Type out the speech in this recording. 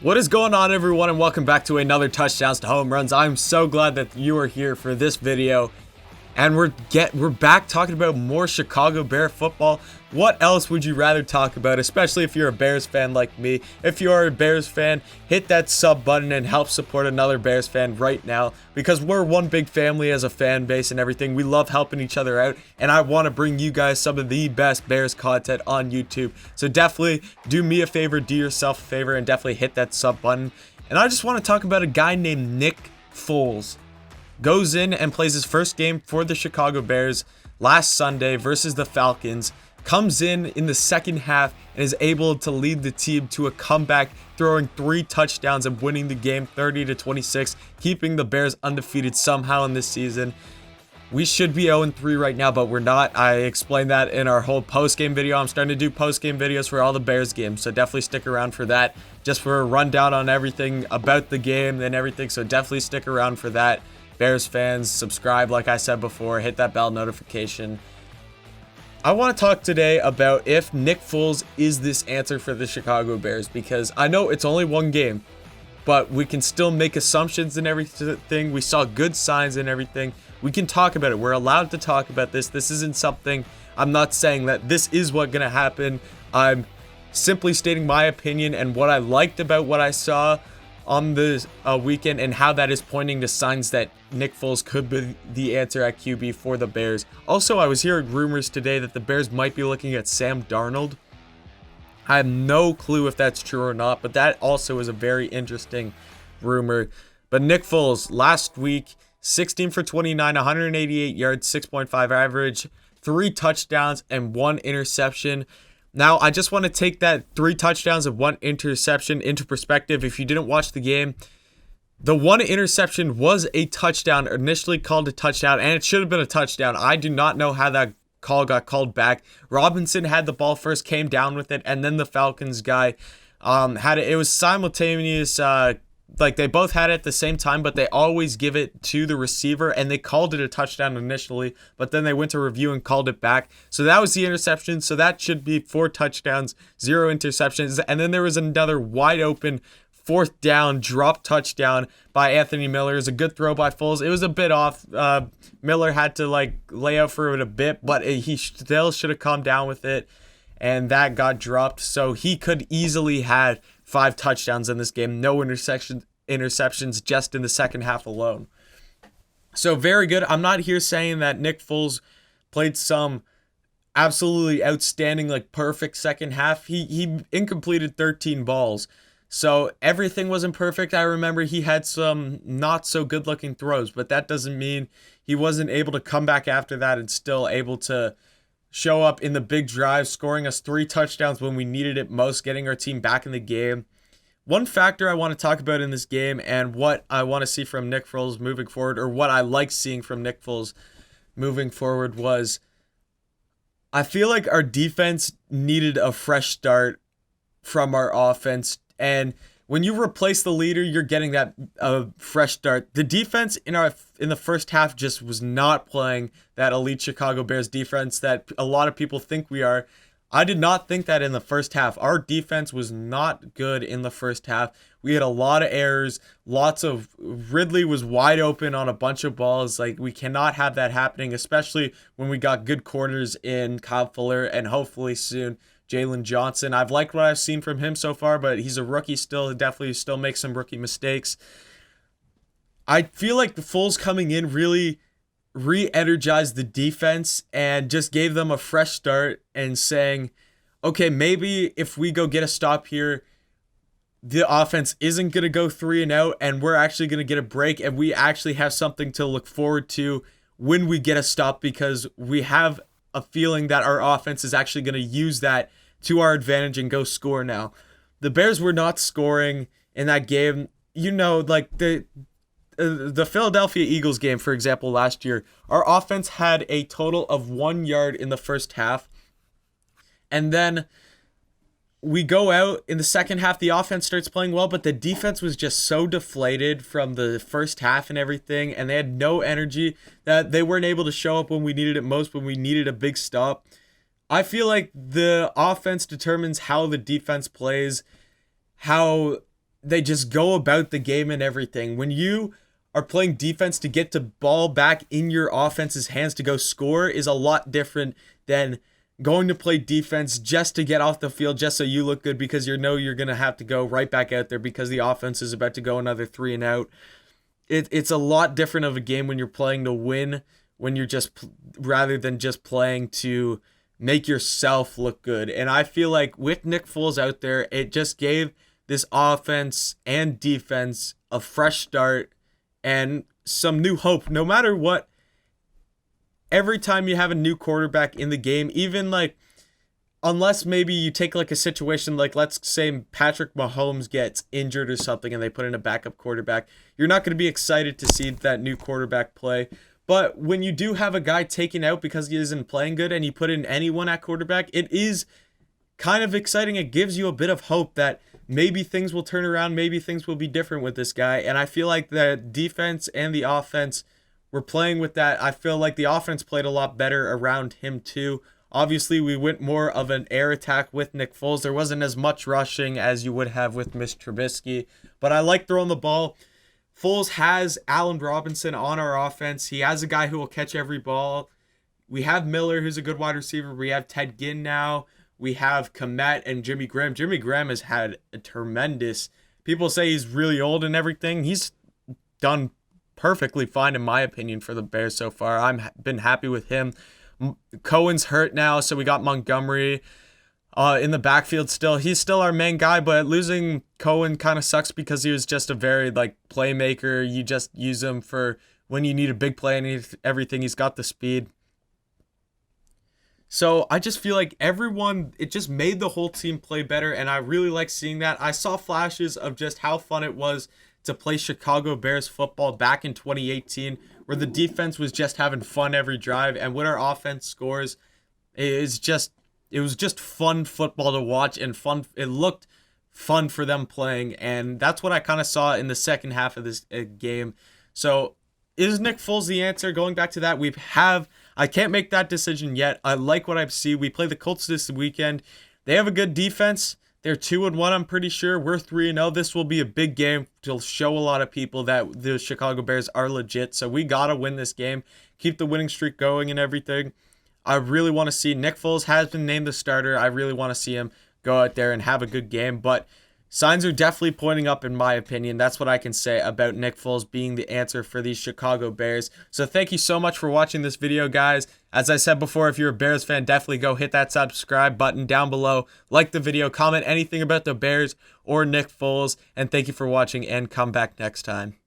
What is going on, everyone, and welcome back to another Touchdowns to Home Runs. I'm so glad that you are here for this video, and we're back talking about more Chicago Bear football. What else would you rather talk about, especially if you're a Bears fan like me? If you are a Bears fan, hit that sub button and help support another Bears fan right now, because we're one big family as a fan base and everything. We love helping each other out, and I want to bring you guys some of the best Bears content on YouTube. So definitely do me a favor, do yourself a favor, and definitely hit that sub button. And I just want to talk about a guy named Nick Foles. Goes in and plays his first game for the Chicago Bears last Sunday versus the Falcons. Comes in the second half and is able to lead the team to a comeback, throwing 3 touchdowns and winning the game 30-26, keeping the Bears undefeated somehow in this season. We should be 0-3 right now, but we're not. I explained that in our whole post-game video. I'm starting to do post-game videos for all the Bears games, so definitely stick around for that. Just for a rundown on everything about the game and everything, so definitely stick around for that. Bears fans, subscribe like I said before, hit that bell notification. I want to talk today about if Nick Foles is this answer for the Chicago Bears, because I know it's only one game, but we can still make assumptions and everything. We saw good signs and everything. We can talk about it. We're allowed to talk about this. This isn't something, I'm not saying that this is what's going to happen. I'm simply stating my opinion and what I liked about what I saw on the weekend, and how that is pointing to signs that Nick Foles could be the answer at QB for the Bears. Also, I was hearing rumors today that the Bears might be looking at Sam Darnold. I have no clue if that's true or not, but that also is a very interesting rumor. But Nick Foles, last week, 16 for 29, 188 yards, 6.5 average, 3 touchdowns, and 1 interception. Now, I just want to take that 3 touchdowns and 1 interception into perspective. If you didn't watch the game, the 1 interception was a touchdown, initially called a touchdown, and it should have been a touchdown. I do not know how that call got called back. Robinson had the ball first, came down with it, and then the Falcons guy had it. It was simultaneous. Like, they both had it at the same time, but they always give it to the receiver, and they called it a touchdown initially, but then they went to review and called it back. So that was the interception. So that should be 4 touchdowns, 0 interceptions. And then there was another wide open 4th down drop touchdown by Anthony Miller. It was a good throw by Foles. It was a bit off. Miller had to lay out for it a bit, but he still should have come down with it, and that got dropped. So he could easily have 5 touchdowns in this game. No interceptions just in the second half alone. So very good. I'm not here saying that Nick Foles played some absolutely outstanding, perfect second half. He incompleted 13 balls. So everything wasn't perfect. I remember he had some not so good looking throws, but that doesn't mean he wasn't able to come back after that and still able to show up in the big drive, scoring us 3 touchdowns when we needed it most, getting our team back in the game. One factor I want to talk about in this game, and what I want to see from Nick Foles moving forward, or what I like seeing from Nick Foles moving forward, was I feel like our defense needed a fresh start from our offense. And when you replace the leader, you're getting that fresh start. The defense in the first half just was not playing that elite Chicago Bears defense that a lot of people think we are. I did not think that in the first half. Our defense was not good in the first half. We had a lot of errors. Ridley was wide open on a bunch of balls. We cannot have that happening, especially when we got good corners in Kyle Fuller and hopefully soon Jalen Johnson. I've liked what I've seen from him so far, but he's a rookie still. He definitely still makes some rookie mistakes. I feel like the Foles coming in really re-energized the defense and just gave them a fresh start, and saying, okay, maybe if we go get a stop here, the offense isn't going to go 3 and out, and we're actually going to get a break, and we actually have something to look forward to when we get a stop, because we have a feeling that our offense is actually going to use that to our advantage and go score now. The Bears were not scoring in that game. The Philadelphia Eagles game, for example, last year, our offense had a total of 1 yard in the first half. And then we go out in the second half, the offense starts playing well, but the defense was just so deflated from the first half and everything, and they had no energy, that they weren't able to show up when we needed it most, when we needed a big stop. I feel like the offense determines how the defense plays, how they just go about the game and everything. When you are playing defense, to get the ball back in your offense's hands to go score is a lot different than going to play defense just to get off the field, just so you look good, because you know you're going to have to go right back out there because the offense is about to go another 3 and out. It's a lot different of a game when you're playing to win, when you're just, rather than just playing to make yourself look good. And I feel like with Nick Foles out there, it just gave this offense and defense a fresh start and some new hope. No matter what, every time you have a new quarterback in the game, even like, unless maybe you take like a situation like, let's say Patrick Mahomes gets injured or something and they put in a backup quarterback, you're not going to be excited to see that new quarterback play. But when you do have a guy taken out because he isn't playing good and you put in anyone at quarterback, it is kind of exciting. It gives you a bit of hope that maybe things will turn around, maybe things will be different with this guy. And I feel like the defense and the offense were playing with that. I feel like the offense played a lot better around him too. Obviously, we went more of an air attack with Nick Foles. There wasn't as much rushing as you would have with Mitch Trubisky, but I like throwing the ball. Foles has Allen Robinson on our offense. He has a guy who will catch every ball. We have Miller, who's a good wide receiver. We have Ted Ginn now. We have Kmet and Jimmy Graham. Jimmy Graham has had a tremendous... People say he's really old and everything. He's done perfectly fine, in my opinion, for the Bears so far. I've been happy with him. Cohen's hurt now, so we got Montgomery in the backfield still. He's still our main guy, but losing Cohen kind of sucks because he was just a very like playmaker. You just use him for when you need a big play and everything. He's got the speed. So I just feel like it just made the whole team play better, and I really like seeing that. I saw flashes of just how fun it was to play Chicago Bears football back in 2018, where the defense was just having fun every drive, and when our offense scores, it was just fun football to watch, and fun. It looked fun for them playing, and that's what I kind of saw in the second half of this game. So is Nick Foles the answer? Going back to that, I can't make that decision yet. I like what I see. We play the Colts this weekend. They have a good defense. They're 2-1, I'm pretty sure. We're 3-0. This will be a big game to show a lot of people that the Chicago Bears are legit. So we got to win this game, keep the winning streak going and everything. I really want to see Nick Foles has been named the starter. I really want to see him go out there and have a good game. But signs are definitely pointing up, in my opinion. That's what I can say about Nick Foles being the answer for these Chicago Bears. So thank you so much for watching this video, guys. As I said before, if you're a Bears fan, definitely go hit that subscribe button down below. Like the video, comment anything about the Bears or Nick Foles. And thank you for watching, and come back next time.